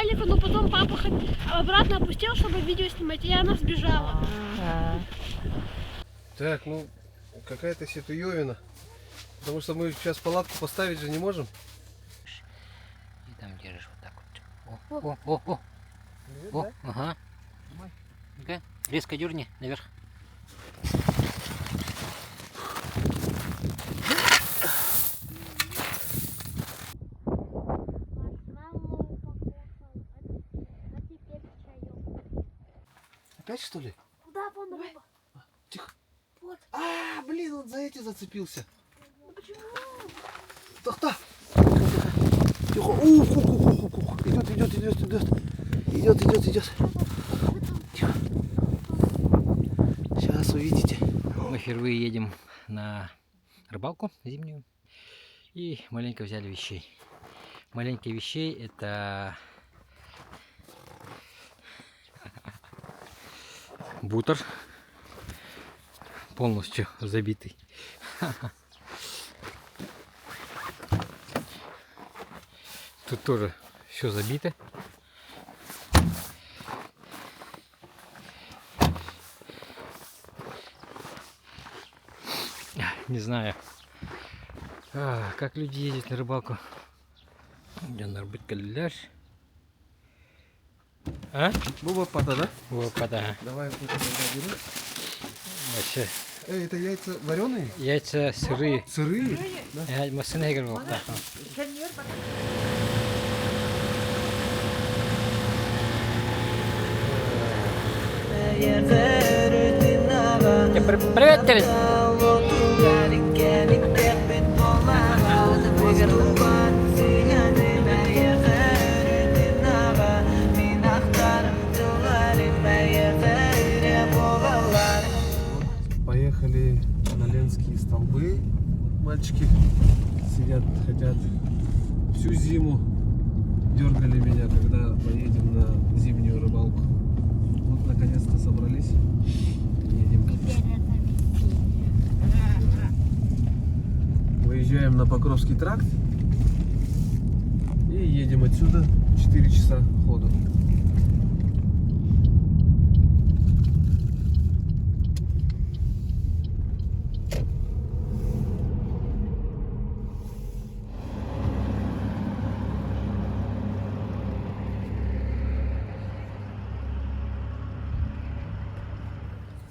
ялика, но потом папа обратно опустил, чтобы видео снимать, и она сбежала. Так, ну какая-то ситуевина. Потому что мы сейчас палатку поставить же не можем. И там держишь вот так вот. О, ага. Ну-ка, резко дерни наверх. Опять что ли? Да, вон рыба. Тихо. Вот. А, блин, он за эти зацепился. Ну почему? Тахта. Тихо. Ух. Идет. Тихо. Сейчас увидите. Мы впервые едем на рыбалку зимнюю. И маленько взяли вещей. Маленько вещей это бутер. Полностью забитый. Тут тоже все забито. Не знаю, как люди ездят на рыбалку. Надо быть каляж. А? Буба пата, да? Вода. Давай вот это беру. Вообще. Это яйца вареные? Яйца сырые. Сырые? Да. Машина играла. Да. Привет, Кевин. Поехали на Ленские столбы. Мальчики сидят, хотят всю зиму. Дергали меня, когда поедем на зимнюю рыбалку. Вот наконец-то собрались. Едем. Выезжаем на Покровский тракт. И едем отсюда 4 часа ходу.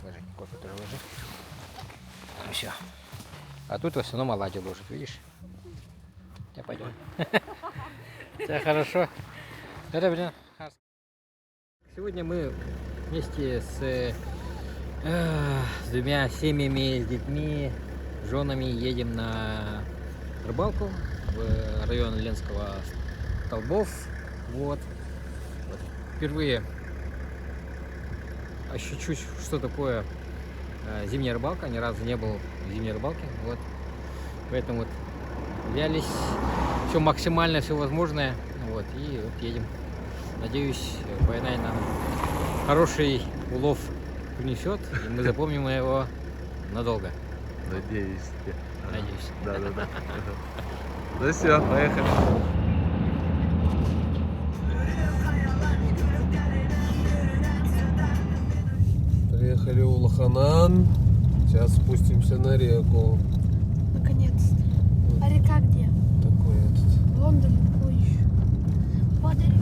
Ложи, кофе тоже ложи. Ну все. А тут в основном оладьи ложат, видишь? Я пойдем. Все хорошо. Сегодня мы вместе с двумя семьями, с детьми, женами едем на рыбалку в район Ленского столбов. Вот. Впервые ощущу, что такое зимняя рыбалка. Ни разу не был в зимней рыбалке. Вот. Поэтому вот взялись все максимально, все возможное. Вот. И вот едем. Надеюсь, война нам хороший улов принесет, и мы запомним его надолго. Надеюсь. Надеюсь. Да. Ну все, поехали. Приехали у Лоханан. Сейчас спустимся на реку. Наконец-то. А река где? Такой этот. Вон далеко еще. Вот и река.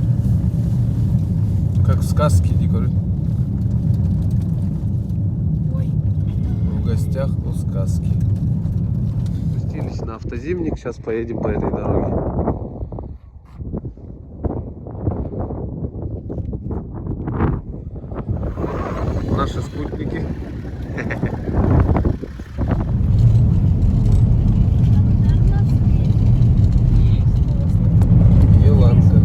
Как в сказке, не говорю. Ой. В гостях у сказки. Спустились на автозимник. Сейчас поедем по этой дороге. Наши спутники. Еланка.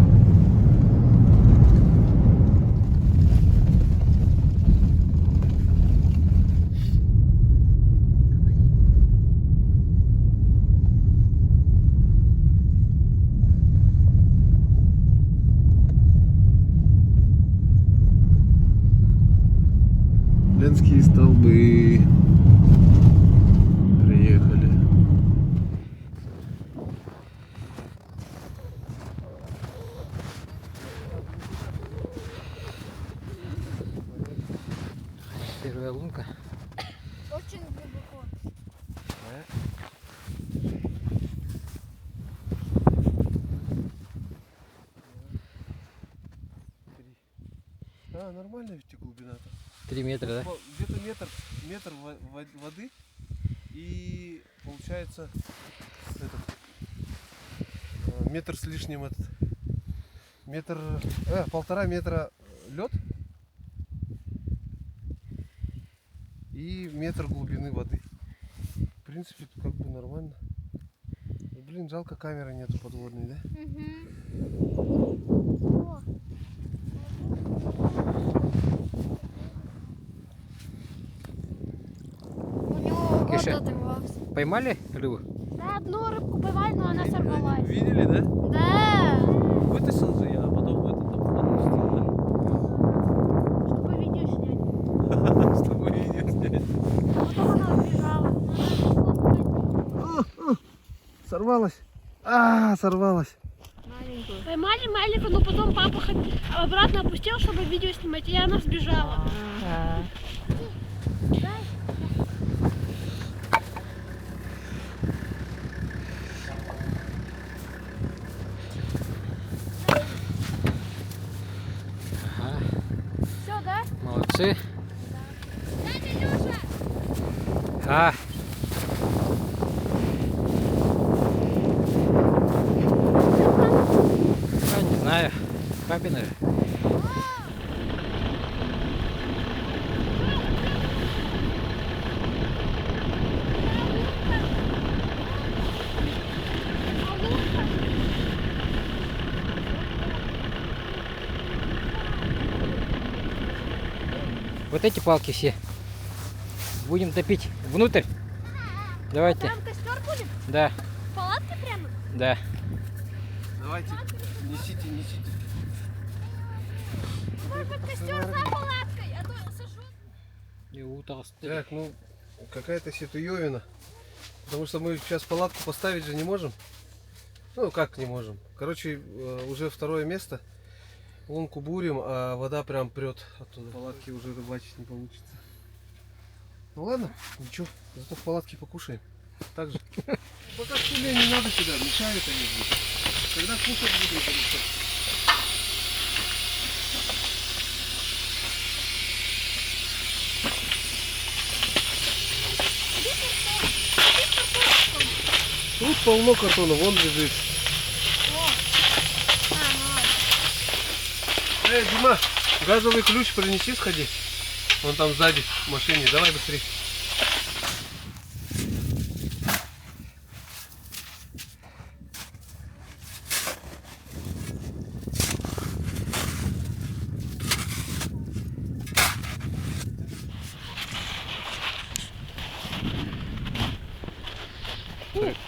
нормально ведь глубина-то? 3 метра, да? Где-то метр воды. И получается метр с лишним полтора метра лед и метр глубины воды. В принципе, как бы нормально. Блин, жалко, камеры нету подводной, да? У него Киша. вот оторвался. Поймали рыбу? Да, одну рыбку поймали, но она сорвалась. Видели, да? Да. Вытащил же я, а потом в этот отпустил, Чтобы видео снять. да? Чтобы видео снять. Потом она убежала. Сорвалась. Сорвалась. Маленькую. Поймали маленькую, но потом папа обратно опустил, чтобы видео снимать, и она сбежала. Ага. Все, да? Молодцы. Дядя Леша! А, не знаю. Папины же. Вот эти палки все. Будем топить внутрь. Давайте. Там костер будет? Да, В палатке прямо? да. Давайте, несите. Может быть, костер за палаткой, а то сожжет. Так, ну, какая-то ситуевина. Потому что мы сейчас палатку поставить же не можем. Ну, как не можем. Короче, уже второе место. Лунку бурим, а вода прям прет оттуда. Палатки уже рыбачить не получится. Ну ладно, ничего, зато в палатке покушаем. Так же. Пока стулья не надо сюда, мешают они здесь. Когда кушать будем, конечно. Тут полно картона, вон лежит. Дима, газовый ключ принеси, сходи. Вон там сзади в машине. Давай быстрее.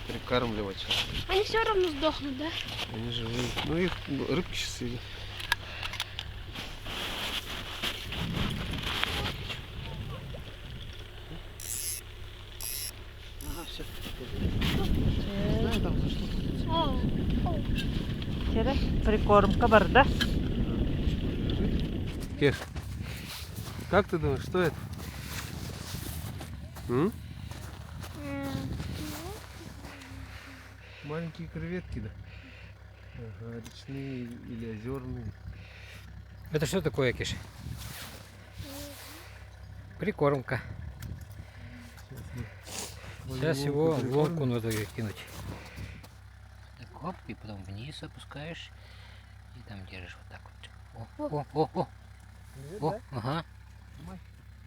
Прикармливать. Они все равно сдохнут, да? Они живые. Ну их рыбки сейчас едят. Ага, все. Прикормка барда. Кеш, как ты думаешь, что это? М? Маленькие креветки, да? Ага, речные или озерные. Это что такое, Киш? Прикормка. Сейчас его в лодку надо кинуть. Так, хоп, и потом вниз опускаешь. И там держишь вот так вот. О, ага.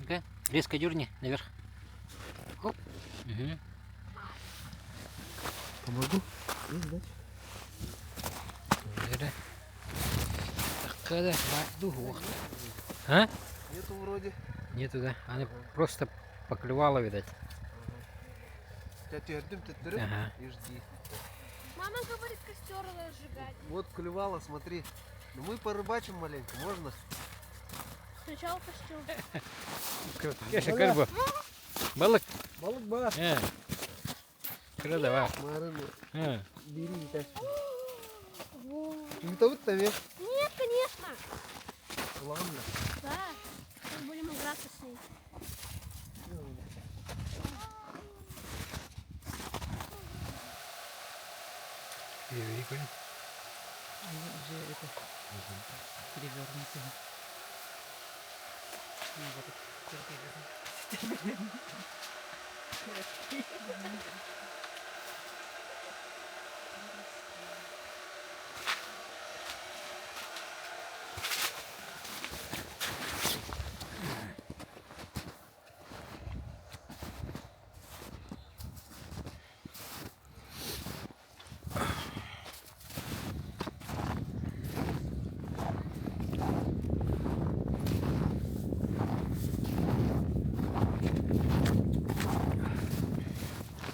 Ну-ка, резко дерни наверх. Хоп. Угу. Помогу? Когда дух. А? Нету вроде. Нету, да? Она просто поклевала, видать. Ага. И жди. Мама говорит, костер разжигать. Вот клевала, смотри. Ну мы порыбачим маленько, можно? Сначала костер. Кеша, как бы. Балык. Балык ба. Крадова. Марыны. Бери, так. Не вот там, Нет, конечно. Ладно. Да. Мы будем играться с ней. Прикольно. Уже это перевернутый.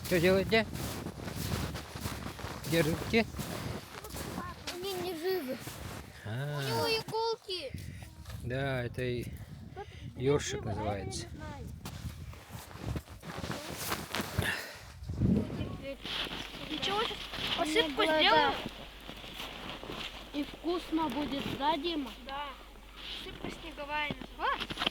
Что делаете? Держите. Они не живы. А, У него иголки. да, это и ёршик называется. Ничего, сейчас посыпку сделаю. И вкусно будет, да, Дима? Да. Посыпка снеговая называется.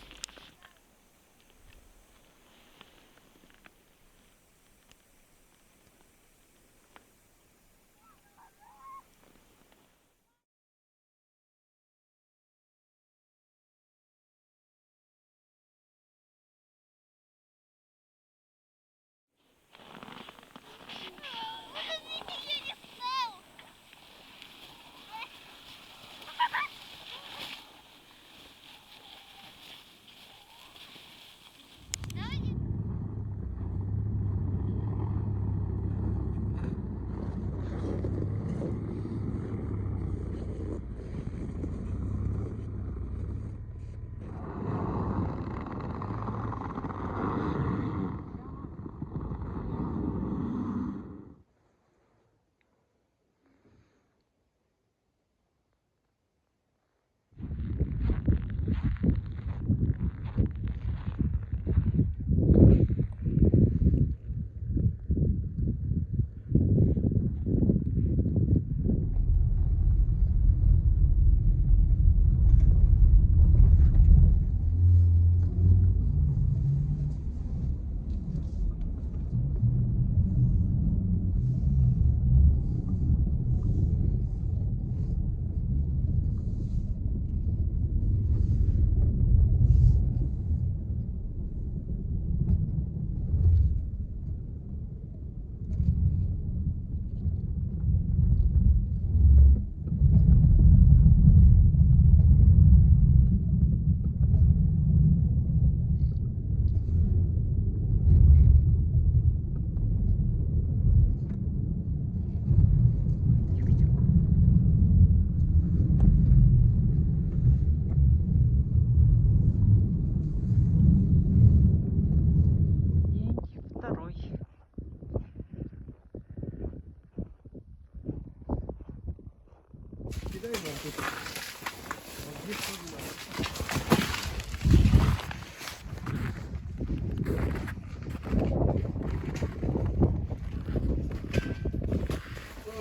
Кидай нам тут. Вот здесь тоже надо.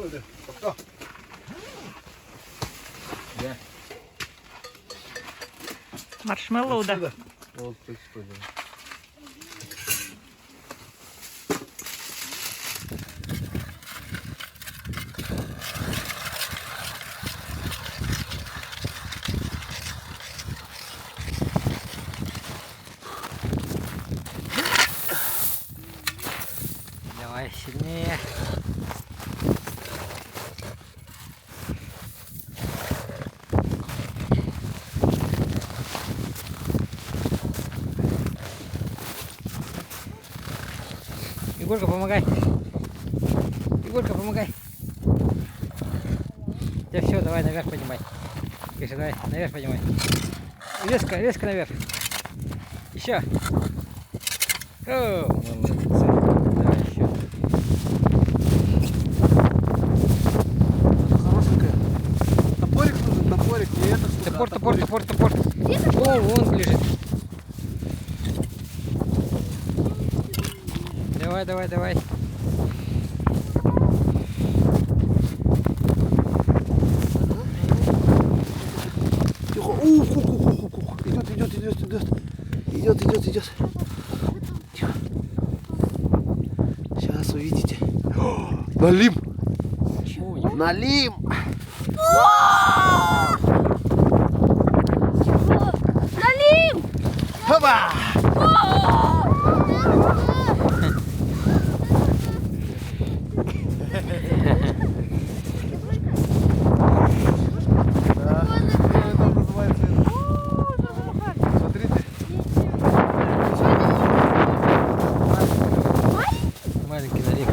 Ой, да. Пока. Да. Маршмеллоу, да. Отсюда. Вот происходит. Давай сильнее. Егорка, помогай. Егорка, помогай. Да все, давай наверх поднимай. Тише, давай, наверх поднимай. Резко, резко наверх. Еще. О, молодцы. Давай еще. Хорошенькая. Топорик нужен, топорик. Не это штука, Топор, а топор, топорик. топор, топор. О, вон лежит. Давай, давай, давай. Тихо. Ух. Идет. Тихо. Сейчас увидите. О, налим. Налим. Налим! Хоба! Это называется... Смотрите. Маленький налив.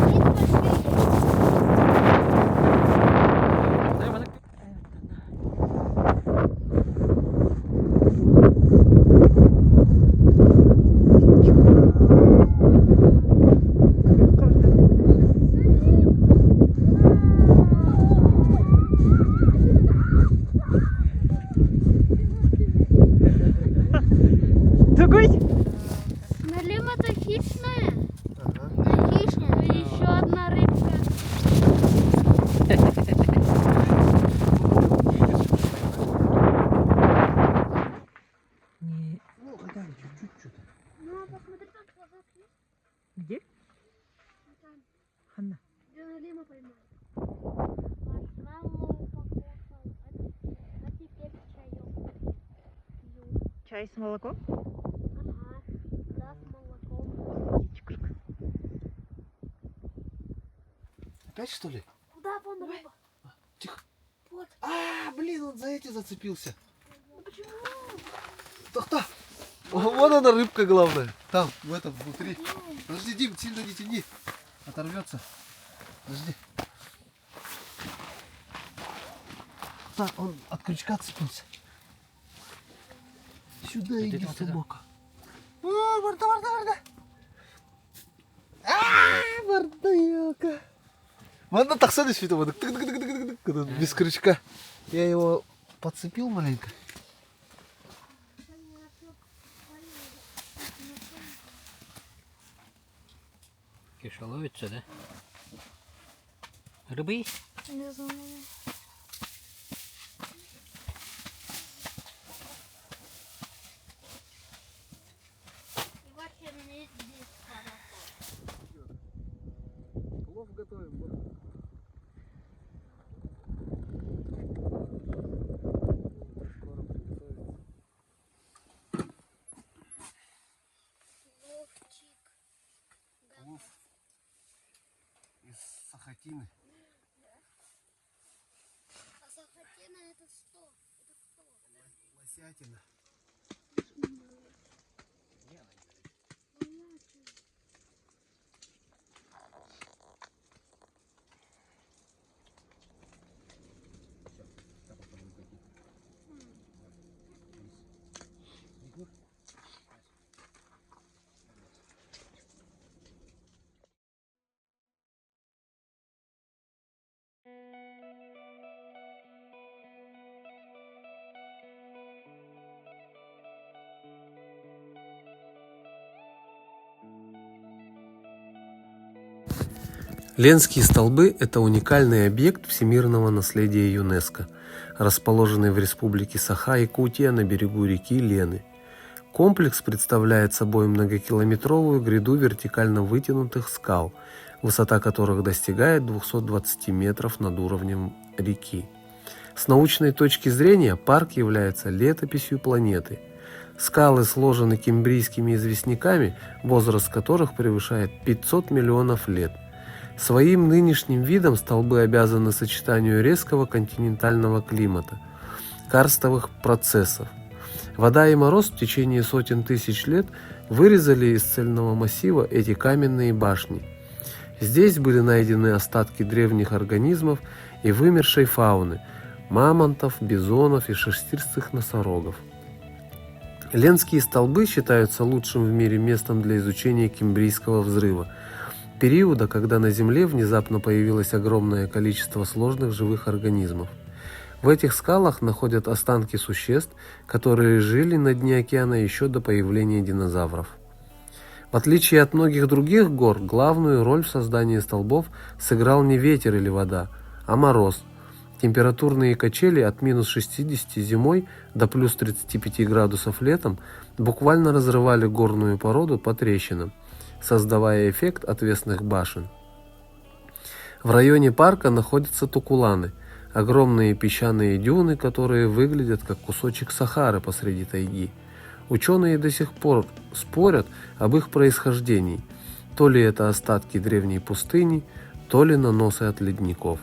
Тугуй. Налим это хищная. Ага. Хищная. И еще одна рыбка. Ну, хотя бы чуть-чуть что-то. Ну, посмотри, там глаза есть. Где? Там, Ханна. где налима поймали. Маршмеллоу покушал. А теперь чаек. Пью. Чай с молоком? Ага. Да, с молоком. Опять что ли? Да, вон рыба. Тихо. Вот. А, блин, он за эти зацепился. Ну почему? Кто? Вон она рыбка главная. Там, в этом, внутри. Подожди, Дим, сильно не тяни. Оторвется. Подожди. Так, он от крючка цепился. Сюда иди, вот это. собака. О, морда. А, мордаяка. Ладно, так садись, Фитова. Без крючка. Я его подцепил маленько. Киша ловится, да? Рыбы есть? Не знаю. Вообще мне здесь хорошо. Плов готовим. Скоро приготовим. Ловчик. Плов из сахатины. А сахатина это что? Это кто? Лосятина. Ленские столбы – это уникальный объект всемирного наследия ЮНЕСКО, расположенный в республике Саха-Якутия на берегу реки Лены. Комплекс представляет собой многокилометровую гряду вертикально вытянутых скал, высота которых достигает 220 метров над уровнем реки. С научной точки зрения парк является летописью планеты. Скалы сложены кембрийскими известняками, возраст которых превышает 500 миллионов лет. Своим нынешним видом столбы обязаны сочетанию резкого континентального климата, карстовых процессов. Вода и мороз в течение сотен тысяч лет вырезали из цельного массива эти каменные башни. Здесь были найдены остатки древних организмов и вымершей фауны – мамонтов, бизонов и шерстистых носорогов. Ленские столбы считаются лучшим в мире местом для изучения Кембрийского взрыва, периода, когда на Земле внезапно появилось огромное количество сложных живых организмов. В этих скалах находят останки существ, которые жили на дне океана еще до появления динозавров. В отличие от многих других гор, главную роль в создании столбов сыграл не ветер или вода, а мороз. Температурные качели от минус 60 зимой до плюс 35 градусов летом буквально разрывали горную породу по трещинам, создавая эффект отвесных башен. В районе парка находятся тукуланы – огромные песчаные дюны, которые выглядят как кусочек Сахары посреди тайги. Ученые до сих пор спорят об их происхождении. То ли это остатки древней пустыни, то ли наносы от ледников.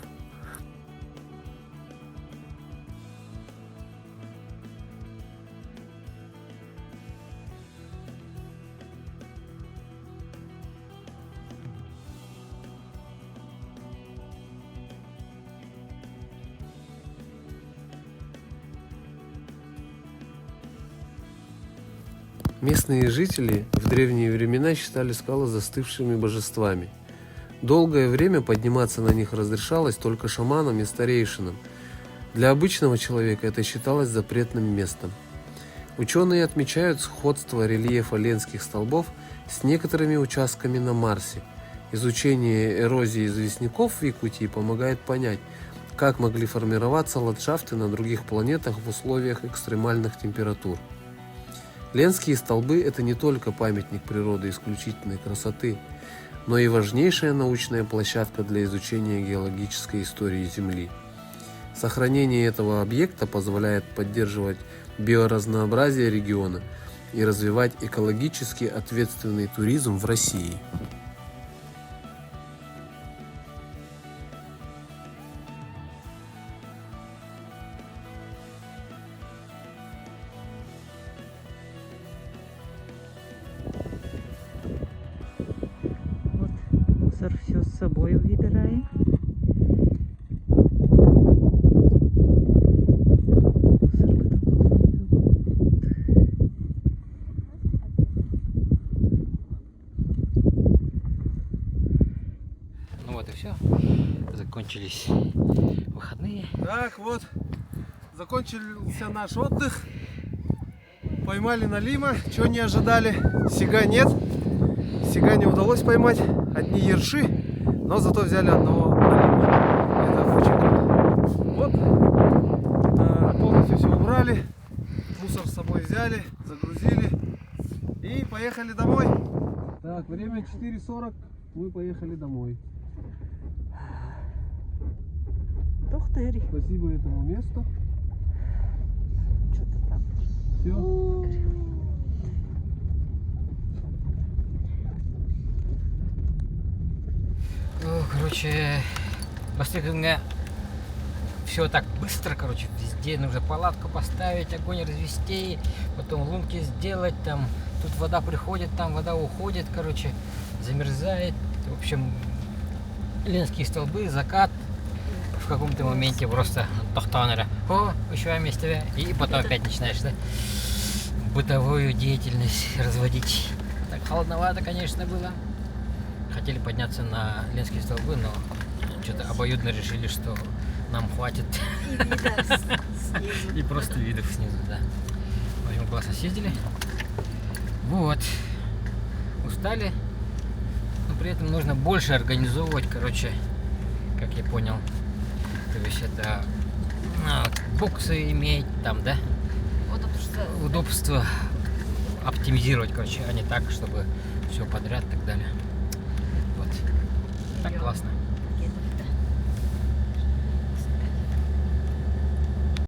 Местные жители в древние времена считали скалы застывшими божествами. Долгое время подниматься на них разрешалось только шаманам и старейшинам. Для обычного человека это считалось запретным местом. Ученые отмечают сходство рельефа Ленских столбов с некоторыми участками на Марсе. Изучение эрозии известняков в Якутии помогает понять, как могли формироваться ландшафты на других планетах в условиях экстремальных температур. Ленские столбы – это не только памятник природы исключительной красоты, но и важнейшая научная площадка для изучения геологической истории Земли. Сохранение этого объекта позволяет поддерживать биоразнообразие региона и развивать экологически ответственный туризм в России. Вот мусор все с собой выбираем. Ну вот и все. Закончились выходные. Так вот, закончился наш отдых. Поймали налима, чего не ожидали. Сига нет. Сига не удалось поймать. Одни ерши, но зато взяли одного налима. Это очень круто. Вот, полностью все убрали. Мусор с собой взяли, загрузили. И поехали домой. Так, время 4:40. Мы поехали домой. Тохтери. Спасибо этому месту. Что-то там. Все. Короче, после все так быстро, короче, везде нужно палатку поставить, огонь развести, потом лунки сделать, там, тут вода приходит, там вода уходит, короче, замерзает. В общем, Ленские столбы, закат, в каком-то моменте просто тохтанера. О, еще место, и потом опять начинаешь, да, бытовую деятельность разводить. Так холодновато, конечно, было. Хотели подняться на Ленские столбы, но что-то обоюдно решили, что нам хватит и просто видов снизу, да. В общем, классно съездили. Вот. Устали, но при этом нужно больше организовывать, короче, как я понял. То есть это боксы иметь там, да? Удобство оптимизировать, короче, а не так, чтобы все подряд и так далее. Вот. Так классно.